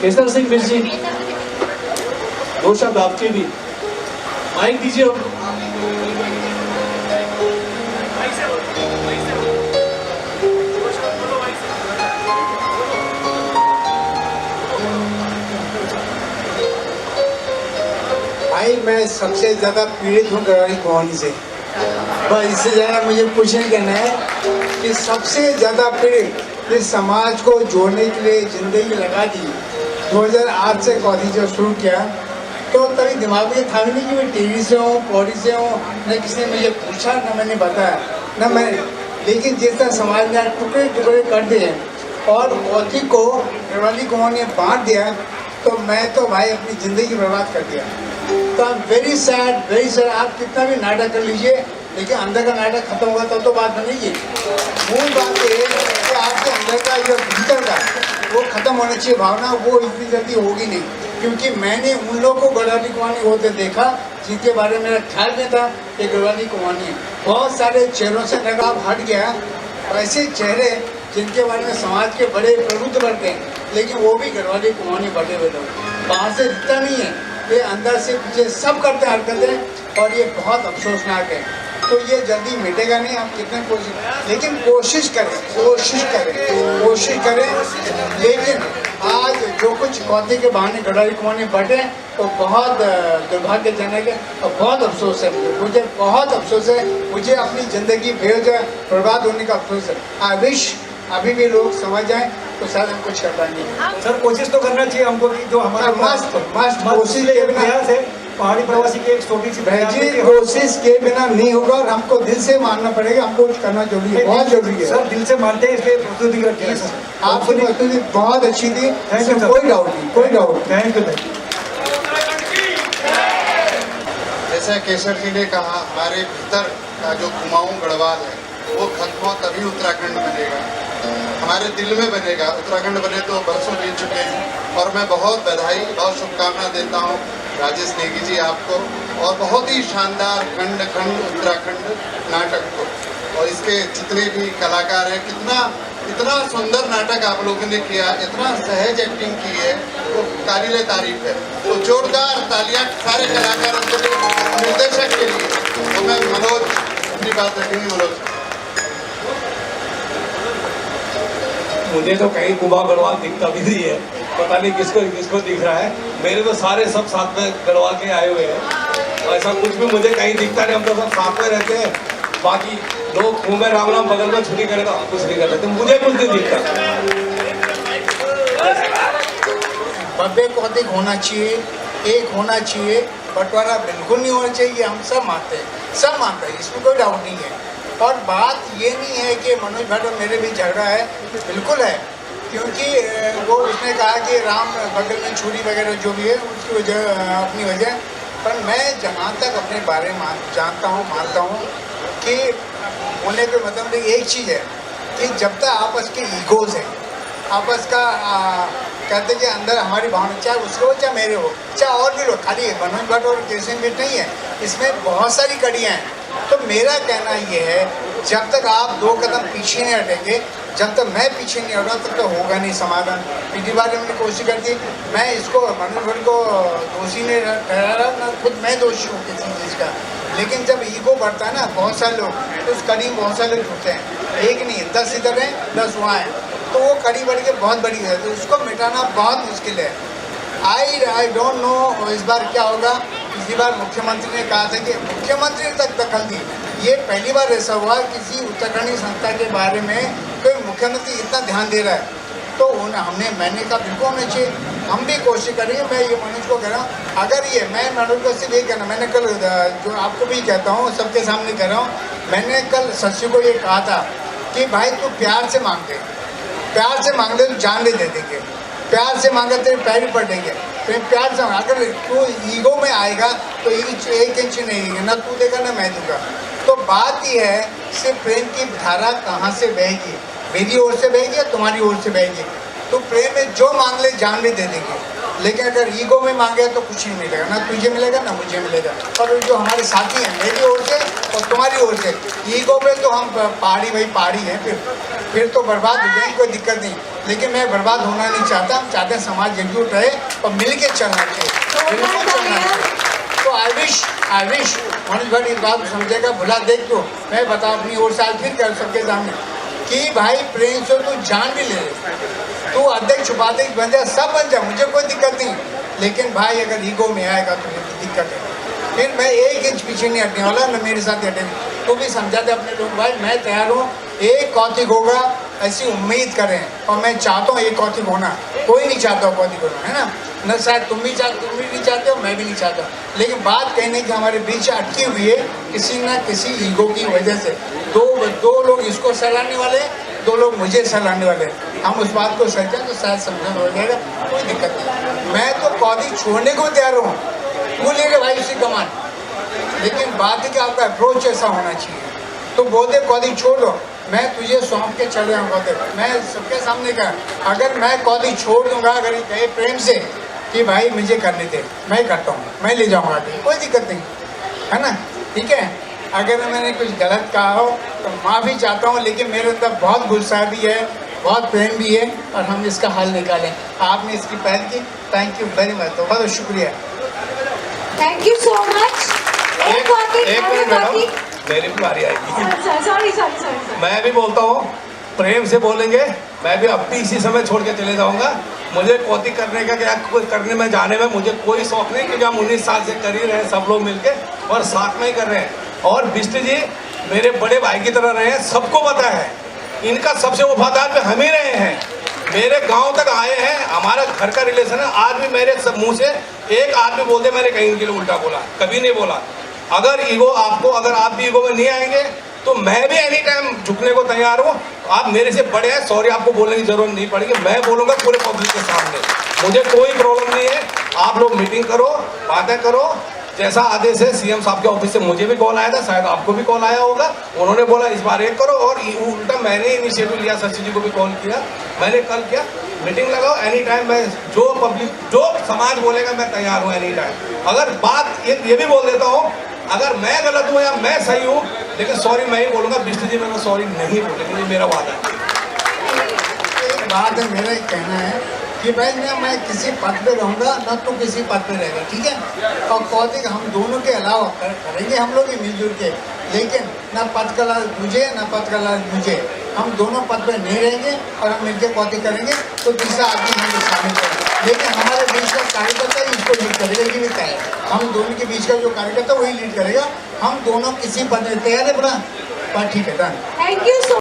केसर सिंह मिश्र जी, दो शब्द आपके भी। माइक दीजिए। भाई मैं सबसे ज़्यादा पीड़ित हूँ गढ़वाली कहानी से। बस इससे ज़्यादा मुझे कुछ नहीं कहना है कि सबसे ज़्यादा पीड़ित इस समाज को जोड़ने के लिए ज़िंदगी लगा दी। 2008 से कॉलेज जब शुरू किया तो तभी दिमाग में था भी नहीं कि मैं टीवी से हूँ, पौड़ी से हूँ। न किसी ने मुझे पूछा, न मैंने बताया, न मैं। लेकिन जिस तरह समाज ने टुकड़े टुकड़े कर दिए और कौथी को गढ़वाली कहानी बांट दिया, तो मैं तो भाई अपनी ज़िंदगी बर्बाद कर दिया। तो वेरी सैड, वेरी सैड। आप कितना भी नाटक कर लीजिए, लेकिन अंदर का नाटक खत्म होगा तब तो बात बनेगी। मूल बात ये है कि आपके अंदर का जो भीतर का वो खत्म होना चाहिए भावना, वो इतनी जल्दी होगी नहीं। क्योंकि मैंने उन लोगों को गढ़वाली कहानी होते देखा जिनके बारे में मेरा ख्याल में था कि गढ़वाली कहानी है। बहुत सारे चेहरों से नकाब हट गया। ऐसे चेहरे जिनके बारे में समाज के बड़े प्रबुद्ध वर्ग हैं, लेकिन वो भी गढ़वाली कहानी बटे हुए लोग। बाहर से दिखता नहीं है, ये अंदर से पीछे सब करते हैं हरकतें, और ये बहुत अफसोसनाक है। तो ये जल्दी मिटेगा नहीं, आप कितने कोशिश, लेकिन कोशिश करें, कोशिश करें, कोशिश करें। लेकिन आज जो कुछ कौथे के बहाने गढ़वाली कहानी बटे, तो बहुत दुर्भाग्यजनक है और बहुत अफसोस है। मुझे बहुत अफसोस है। मुझे अपनी ज़िंदगी बेवजह बर्बाद होने का अफसोस है। आई विश अभी भी लोग समझ जाएं तो शायद हम कुछ कर पाएंगे। सर कोशिश तो करना चाहिए हमको कि जो हमारा मस्त कोशिश के बिना प्रयास है, पहाड़ी प्रवासी की एक छोटी सी कोशिश के बिना नहीं होगा, और हमको दिल से मानना पड़ेगा। हमको कुछ करना जरूरी है, बहुत जरूरी है। सर दिल से मानते हैं, इसलिए प्रस्तुति करते हैं। आपकी प्रस्तुति बहुत अच्छी थी, इसमें कोई डाउट नहीं, कोई डाउट। Thank you. जैसा केसर जी ने कहा, हमारे भीतर का जो कुमाऊं गढ़वाल है वो खत्म हो तभी उत्तराखंड बनेगा, हमारे दिल में बनेगा। उत्तराखंड बने तो बरसों बीत चुके हैं, और मैं बहुत बधाई, बहुत शुभकामना देता हूँ राजेश नेगी जी आपको, और बहुत ही शानदार खंड खंड उत्तराखंड नाटक को, और इसके जितने भी कलाकार हैं। इतना सुंदर नाटक आप लोगों ने किया, इतना सहज एक्टिंग की है, वो काबिले तारीफ है। तो जोरदार तालियां सारे कलाकारों के लिए, निर्देशक के लिए। तो मैं मनोज अपनी बात रखेंगे। मनोज, मुझे तो कहीं कुबा गढ़वाल दिखता भी नहीं है, पता नहीं किसको किसको दिख रहा है। मेरे तो सारे सब साथ में गढ़वाल के आए हुए हैं, ऐसा कुछ भी मुझे कहीं दिखता नहीं। हम तो सब साथ में रहते हैं, बाकी लोग मुँह में राम राम बगल में छुट्टी करे तो हम कुछ नहीं करते, तो मुझे कुछ नहीं दिखता। बब्बे कौतिक होना चाहिए, एक होना चाहिए, बंटवारा बिल्कुल नहीं होना चाहिए। हम सब मानते हैं, सब मानते हैं, इसमें कोई डाउट नहीं है। और बात ये नहीं है कि मनोज भट्ट और मेरे भी झगड़ा है, बिल्कुल है। क्योंकि वो उसने कहा कि राम बगल में छुरी वगैरह जो भी है उसकी वजह, अपनी वजह। पर मैं जहाँ तक अपने बारे में जानता हूँ, मानता हूँ कि होने के मतलब एक चीज़ है कि जब तक आपस के ईगोज़ हैं, आपस का कहते कि अंदर हमारी भावना, चाहे उसके हो चाहे मेरे हो, चाहे और भी लोग, खाली मनोज भट्ट और केसर मिश्र नहीं है, इसमें बहुत सारी कड़ियाँ हैं। तो मेरा कहना ये है, जब तक आप 2 कदम पीछे नहीं हटेंगे, जब तक मैं पीछे नहीं हटा, तब तो होगा नहीं समाधान। पिछली बार हमने कोशिश कर दी, मैं इसको मनोज भट्ट को दोषी ने ठहरा, ना खुद मैं दोषी हूँ किसी चीज़ का। लेकिन जब ईगो बढ़ता है ना, बहुत सारे लोग, तो उस कड़ी में बहुत सारे लोग जुटते हैं, एक नहीं 10 इधर हैं 10 वहाँ हैं, तो वो कड़ी बढ़ के बहुत बड़ी है, तो उसको मिटाना बहुत मुश्किल है। आई डोंट नो इस बार क्या होगा। पिछली बार मुख्यमंत्री ने कहा था कि मुख्यमंत्री ने तक दखल दी, ये पहली बार ऐसा हुआ किसी उत्तराखंडी संस्था के बारे में कोई मुख्यमंत्री इतना ध्यान दे रहा है। तो मैंने कहा बिल्कुल होना चाहिए, हम भी कोशिश करेंगे। मैं ये मनोज को कह रहा हूँ, अगर ये मैं मनोज को सिर्फ ये कहना, मैंने कल जो आपको भी कहता हूँ, सबके सामने कह रहा हूँ, मैंने कल शशि को ये कहा था कि भाई तू प्यार से मांग दे, प्यार से मांग दे तो जान दे देंगे, प्यार से मांगे तेरे पैर पड़ देंगे। तो प्यार से अगर तू ईगो में आएगा तो 1 इंच नहीं देंगे, ना तू देगा ना मैं दूंगा। तो बात यह है, सिर्फ प्रेम की धारा कहाँ से बहेगी, मेरी ओर से बहेगी या तुम्हारी ओर से बहेगी। तो प्रेम में जो मांग ले जान भी दे देंगे, लेकिन अगर ईगो में मांगे तो कुछ नहीं मिलेगा, ना तुझे मिलेगा ना मुझे मिलेगा। और जो हमारे साथी हैं मेरी ओर से और तुम्हारी ओर से, ईगो पे तो हम पहाड़ी भाई पहाड़ी हैं, फिर तो बर्बाद हो जाएंगे, कोई दिक्कत नहीं। लेकिन मैं बर्बाद होना नहीं चाहता, हम चाहते हैं समाज एकजुट रहे और मिल के चलना चाहिए, बिल्कुल चलना चाहिए। तो आई विश मनोज भाई इस बात को समझेगा, भुला देख तो मैं बता अपनी ओर से आज फिर कर सबके सामने कि भाई प्रेम से तू जान भी ले, तू अध्यक्ष उपाध्यक्ष बन जा, सब बन जा, मुझे कोई दिक्कत नहीं। लेकिन भाई अगर ईगो में आएगा तो मुझे दिक्कत है, फिर मैं 1 इंच पीछे नहीं हटने वाला, न मेरे साथ हटेंगे। तो भी समझा दे अपने लोग, भाई मैं तैयार हूँ, एक कौतिक होगा ऐसी उम्मीद करें, और मैं चाहता हूँ एक कौतिक होना, कोई नहीं चाहता कौतिक होना, है ना। न शायद तुम भी नहीं चाहते हो, मैं भी नहीं चाहता, लेकिन बात कहने की हमारे बीच अटकी हुई है किसी न किसी ईगो की वजह से। दो लोग इसको सहलाने वाले, 2 लोग मुझे सहलाने वाले, हम उस बात को सहेजें तो शायद समझना हो जाएगा, कोई दिक्कत नहीं। मैं तो कौतिक छोड़ने को तैयार हूँ, तू ले भाई उसी कमान, लेकिन बात है कि आपका अप्रोच ऐसा होना चाहिए। तो बोलते कौतिक छोड़ दो, मैं तुझे सौंप के चले आऊँगा, मैं सबके सामने कहा अगर मैं कौतिक छोड़ दूंगा, अगर ये कहे प्रेम से कि भाई मुझे करने दे, मैं करता हूँ, मैं ले जाऊँगा आगे, कोई दिक्कत नहीं, है ना, ठीक है। अगर मैंने कुछ गलत कहा हो तो माफ़ी चाहता हूँ, लेकिन मेरे अंदर बहुत गुस्सा भी है, बहुत प्रेम भी है, और हम इसका हल निकालें। आपने इसकी पहल की, थैंक यू वेरी मच, तो बहुत शुक्रिया। Thank you so much. एक मिनट मैडम, मेरी भी बारी आएगी। सॉरी। मैं भी बोलता हूँ, प्रेम से बोलेंगे, मैं भी अब भी इसी समय छोड़ के चले जाऊंगा। मुझे कौतिक करने का क्या करने में जाने में मुझे कोई शौक नहीं, क्योंकि हम 19 साल से कर ही रहे हैं सब लोग मिलके, और साथ में ही कर रहे हैं। और बिष्ट जी मेरे बड़े भाई की तरह रहे हैं, सबको पता है, इनका सबसे वफादार भी हम ही रहे हैं। मेरे गांव तक आए हैं, हमारा घर का रिलेशन है। आज भी मेरे सब मुंह से एक आदमी बोलते मैंने कहीं इनके लिए उल्टा बोला, कभी नहीं बोला। अगर ईगो आपको, अगर आप भी ईगो में नहीं आएंगे तो मैं भी एनी टाइम झुकने को तैयार हूँ। आप मेरे से बड़े हैं, सॉरी आपको बोलने की जरूरत नहीं पड़ेगी, मैं बोलूँगा पूरे पब्लिक के सामने, मुझे कोई प्रॉब्लम नहीं है। आप लोग मीटिंग करो, बातें करो, जैसा आदेश है। सीएम साहब के ऑफिस से मुझे भी कॉल आया था, शायद आपको भी कॉल आया होगा, उन्होंने बोला इस बार एक करो, और उल्टा मैंने इनिशिएटिव लिया, शशि जी को भी कॉल किया, मैंने कल किया, मीटिंग लगाओ एनी टाइम। मैं जो पब्लिक, जो समाज बोलेगा मैं तैयार हूँ एनी टाइम। अगर बात ये भी बोल देता हूँ, अगर मैं गलत हूँ या मैं सही हूँ, लेकिन सॉरी मैं ही बोलूँगा, विष्णु जी मेरा सॉरी नहीं बोलेंगे, ये मेरा वादा है। एक बात है, मेरा एक कहना है कि भाई ना मैं किसी पद पे रहूँगा, ना तो किसी पद पे रहेगा, ठीक है। और कौतिक हम दोनों के अलावा करेंगे हम लोग ही मिलजुल के, लेकिन ना पद का लालच मुझे, ना पद का लालच मुझे, हम दोनों पद पे नहीं रहेंगे, और हम मिलकर कौतिक करेंगे तो तीसरा आदमी हम शामिल करेंगे। लेकिन हमारे बीच का कार्यकर्ता ही इसको लीड करेगा, ये भी तय है। हम दोनों के बीच का जो कार्यकर्ता वही लीड करेगा, हम दोनों किसी पद में तैयार है, बड़ा ठीक है, डन। Thank you so